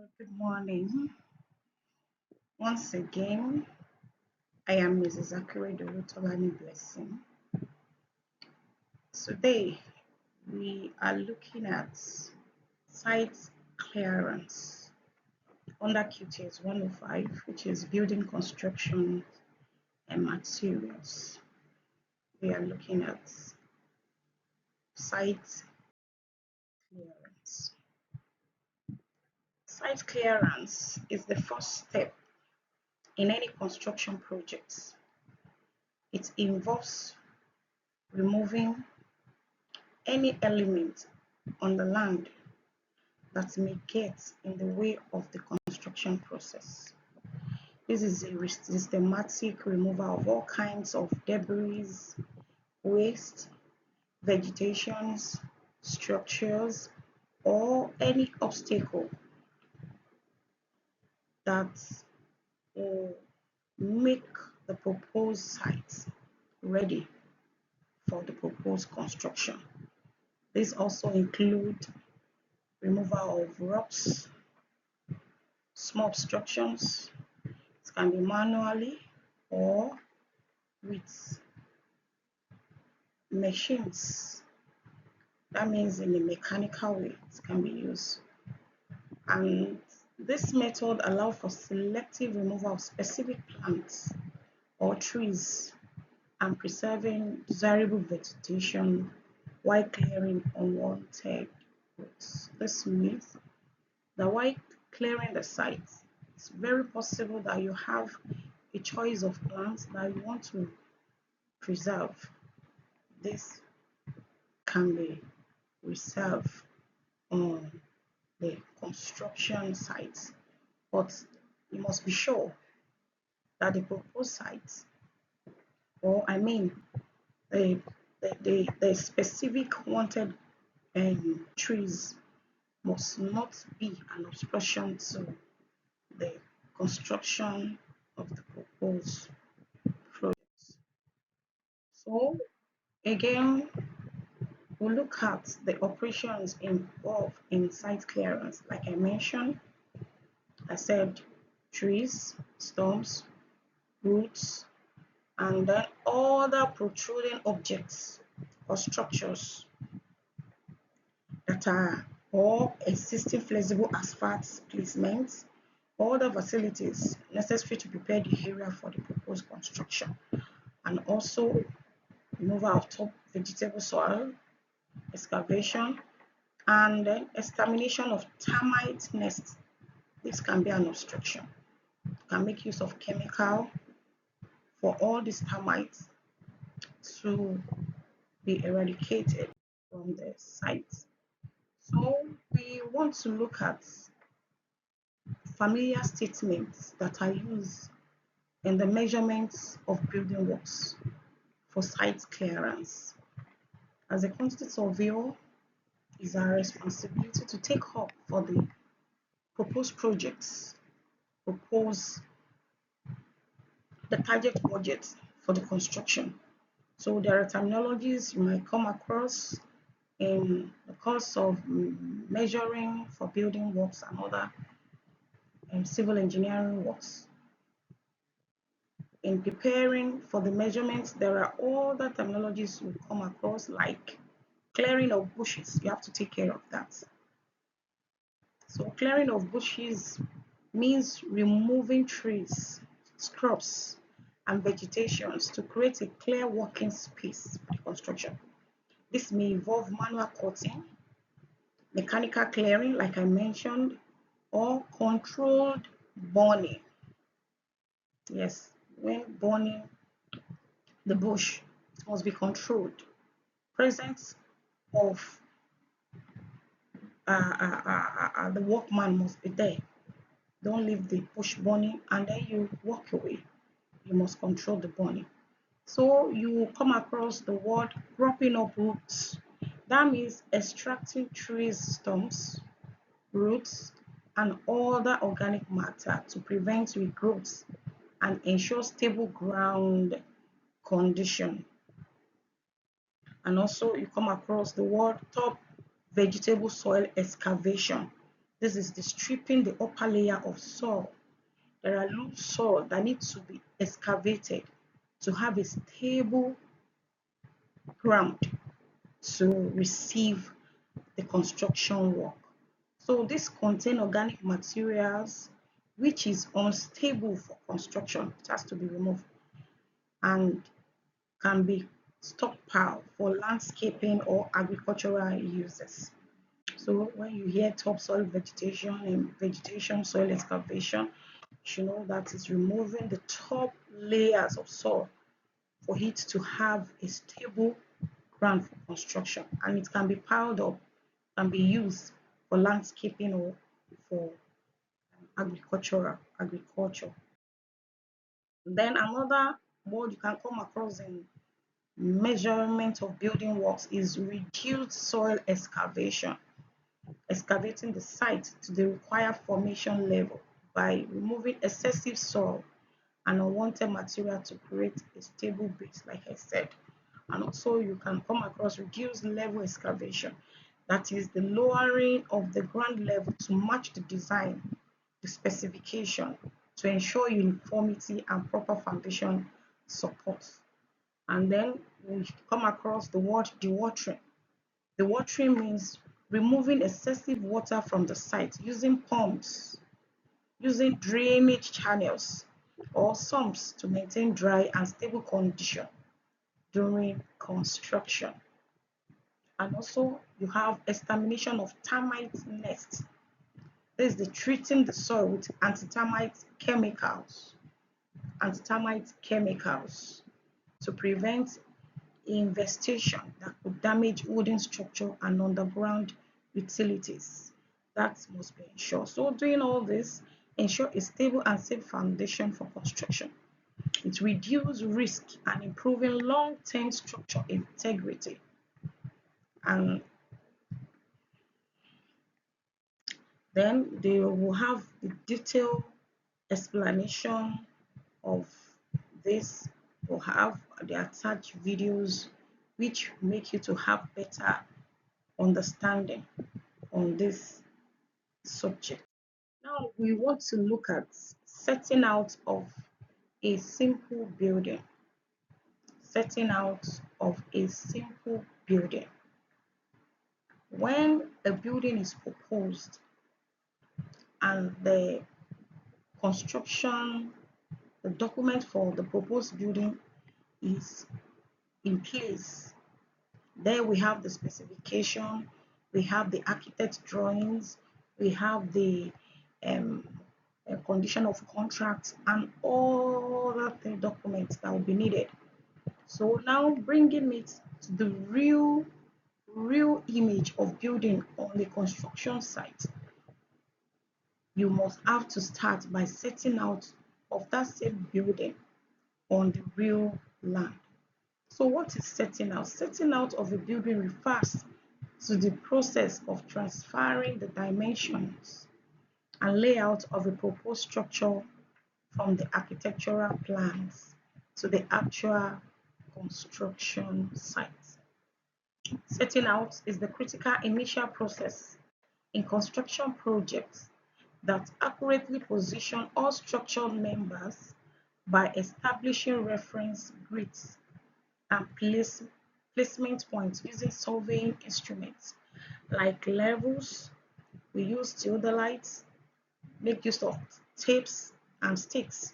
Good morning. Once again, I am Mrs. Akeredolu Tolani Blessing. Today, we are looking at site clearance under QTS 105, which is building construction and materials. We are looking at site clearance. Site clearance is the first step in any construction project. It involves removing any element on the land that may get in the way of the construction process. This is a systematic removal of all kinds of debris, waste, vegetations, structures, or any obstacle that will make the proposed site ready for the proposed construction. This also includes removal of rocks, small obstructions. It can be manually or with machines. That means in a mechanical way it can be used. And this method allows for selective removal of specific plants or trees and preserving desirable vegetation while clearing unwanted roots. This means that while clearing the site, it's very possible that you have a choice of plants that you want to preserve. This can be reserved on the construction site, but you must be sure that the proposed site, or the specific wanted trees must not be an obstruction to the construction of the proposed project. So again, we'll look at the operations involved in site clearance. Like I mentioned, I said trees, stumps, roots, and then other protruding objects or structures that are or existing flexible asphalt placements or other facilities necessary to prepare the area for the proposed construction, and also removal of top vegetable soil, excavation, and then extermination of termite nests. This can be an obstruction. You can make use of chemical for all these termites to be eradicated from the site. So we want to look at familiar statements that are used in the measurements of building works for site clearance. As a quantity surveyor, it's our responsibility to take up for the proposed projects, propose the target budget for the construction. So there are terminologies you might come across in the course of measuring for building works and other civil engineering works. In preparing for the measurements, there are other terminologies you come across, like clearing of bushes. You have to take care of that. So clearing of bushes means removing trees, scrubs, and vegetations to create a clear working space for the construction. This may involve manual cutting, mechanical clearing, like I mentioned, or controlled burning. Yes, when burning the bush must be controlled. Presence of the workman must be there. Don't leave the bush burning and then you walk away. You must control the burning. So you come across the word cropping up roots. That means extracting trees, stumps, roots, and other organic matter to prevent regrowth and ensure stable ground condition. And also you come across the word top vegetable soil excavation. This is the stripping the upper layer of soil. There are loose soil that need to be excavated to have a stable ground to receive the construction work. So this contain organic materials which is unstable for construction. It has to be removed and can be stockpiled for landscaping or agricultural uses. So when you hear topsoil vegetation and vegetation soil excavation, you should know that it's removing the top layers of soil for it to have a stable ground for construction, and it can be piled up and be used for landscaping or for agriculture. Then another word you can come across in measurement of building works is reduced soil excavation. Excavating the site to the required formation level by removing excessive soil and unwanted material to create a stable base, like I said. And also you can come across reduced level excavation. That is the lowering of the ground level to match the design, the specification, to ensure uniformity and proper foundation support. And then we come across the word dewatering. Dewatering means removing excessive water from the site using pumps, using drainage channels or sumps to maintain dry and stable condition during construction. And also you have extermination of termite nests. This is the treating the soil with anti-termite chemicals to prevent infestation that could damage wooden structure and underground utilities. That must be ensured. So doing all this ensure a stable and safe foundation for construction. It reduces risk and improving long-term structure integrity. And then they will have the detailed explanation of this. Will have the attached videos which make you to have better understanding on this subject. Now we want to look at setting out of a simple building. Setting out of a simple building. When a building is proposed and the construction, the document for the proposed building is in place, there we have the specification, we have the architect drawings, we have the condition of contract and all the documents that will be needed. So now bringing it to the real image of building on the construction site, you must have to start by setting out of that same building on the real land. So what is setting out? Setting out of a building refers to the process of transferring the dimensions and layout of a proposed structure from the architectural plans to the actual construction site. Setting out is the critical initial process in construction projects that accurately position all structural members by establishing reference grids and placement points using surveying instruments like levels. We use theodolites, make use of tapes and sticks.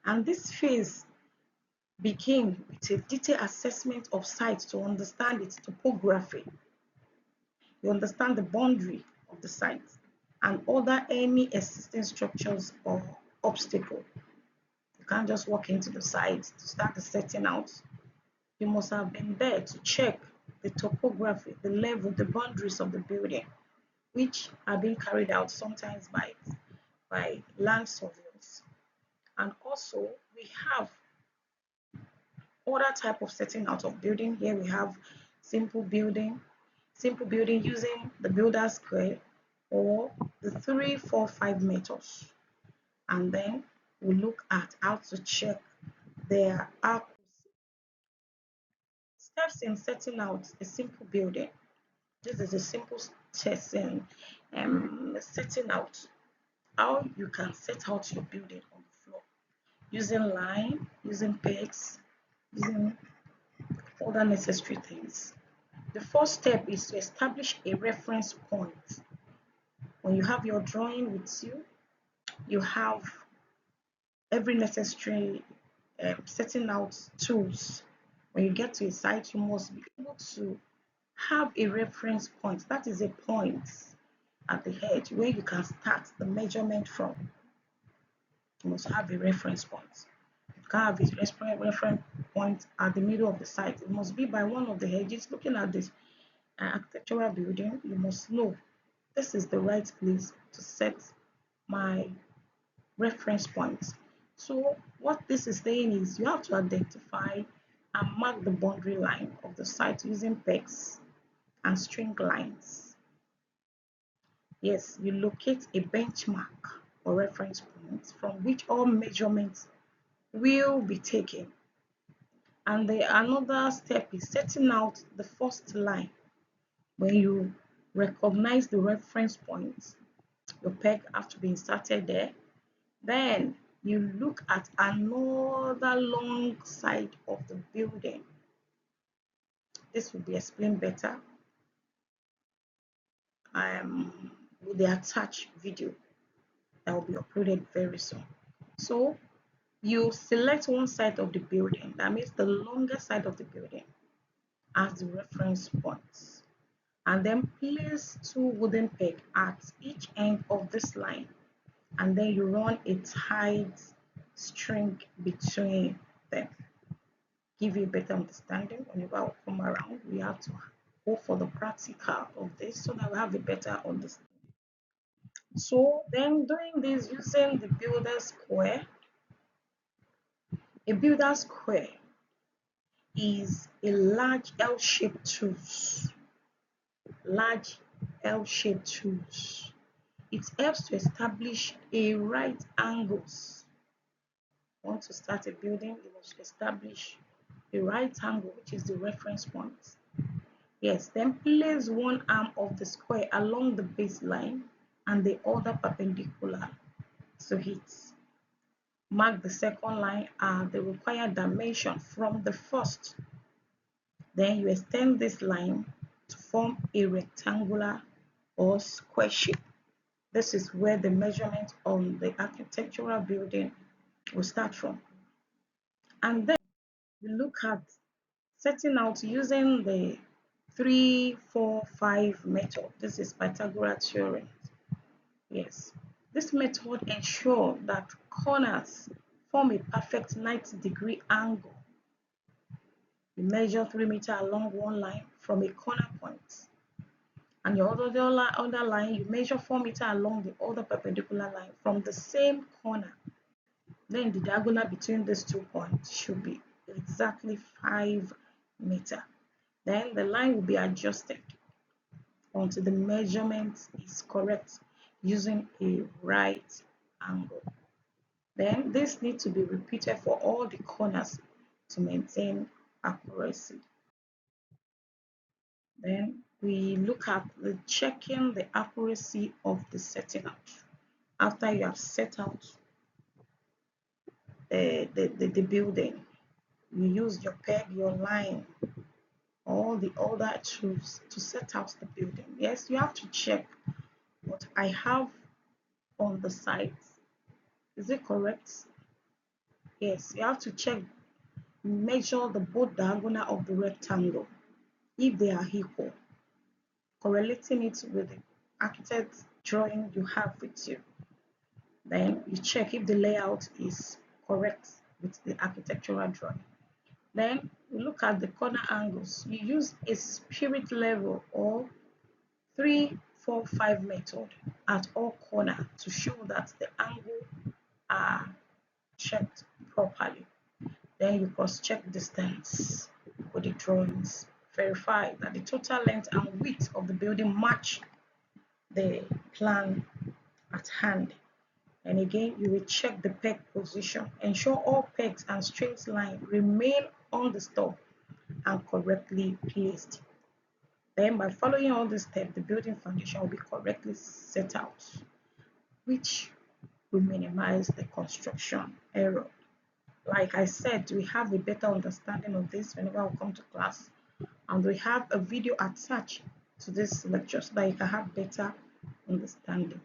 And this phase begin with a detailed assessment of sites to understand its topography. You understand the boundary of the site and other any existing structures or obstacle. You can't just walk into the site to start the setting out. You must have been there to check the topography, the level, the boundaries of the building, which are being carried out sometimes by land surveyors. And also we have other type of setting out of building. Here we have simple building, using the builder square or the 3-4-5 methods. And then we look at how to check their accuracy. Steps in setting out a simple building. This is a simple testing setting out, how you can set out your building on the floor using line, using pegs, using other necessary things. The first step is to establish a reference point. When you have your drawing with you, you have every necessary setting out tools. When you get to a site, you must be able to have a reference point. That is a point at the edge where you can start the measurement from. You must have a reference point. You can't have a reference point at the middle of the site. It must be by one of the edges. Looking at this architectural building, you must know this is the right place to set my reference point. So what this is saying is you have to identify and mark the boundary line of the site using pegs and string lines. Yes, you locate a benchmark or reference point from which all measurements will be taken. And another step is setting out the first line. When you recognize the reference point, your peg have to be inserted there. Then you look at another long side of the building. This will be explained better with the attached video that will be uploaded very soon. So you select one side of the building, that means the longer side of the building, as the reference point, and then place two wooden pegs at each end of this line, and then you run a tight string between them. Give you a better understanding. Whenever I come around, we have to go for the practical of this so that we have a better understanding. So then doing this using the builder square. A builder square is a large L-shaped tools. Large L-shaped tools. It helps to establish a right angles. Want to start a building, you must establish a right angle, which is the reference point. Yes, then place one arm of the square along the baseline and the other perpendicular to it. Mark the second line at the required dimension from the first. Then you extend this line to form a rectangular or square shape. This is where the measurement on the architectural building will start from. And then you look at setting out using the 3, 4, 5 method. This is Pythagoras theorem. Yes, this method ensures that corners form a perfect 90-degree angle. You measure 3 meters along one line from a corner point, and your other line you measure 4 meters along the other perpendicular line from the same corner. Then the diagonal between these 2 points should be exactly 5 meters. Then the line will be adjusted until the measurement is correct using a right angle. Then this needs to be repeated for all the corners to maintain accuracy. Then we look at the checking the accuracy of the setting out. After you have set out the building, you use your peg, your line, all the other tools to set out the building. Yes, you have to check what I have on the site. Is it correct? Yes, you have to check, measure the both diagonal of the rectangle if they are equal, correlating it with the architect's drawing you have with you. Then you check if the layout is correct with the architectural drawing. Then you look at the corner angles. You use a spirit level or 3, 4, 5 method at all corners to show that the angle are checked properly. Then you cross-check distance with the drawings. Verify that the total length and width of the building match the plan at hand. And again, you will check the peg position. Ensure all pegs and strings line remain on the stop and correctly placed. Then by following all these steps, the building foundation will be correctly set out, which will minimize the construction error. Like I said, we have a better understanding of this whenever we come to class, and we have a video attached to this lecture so that you can have better understanding.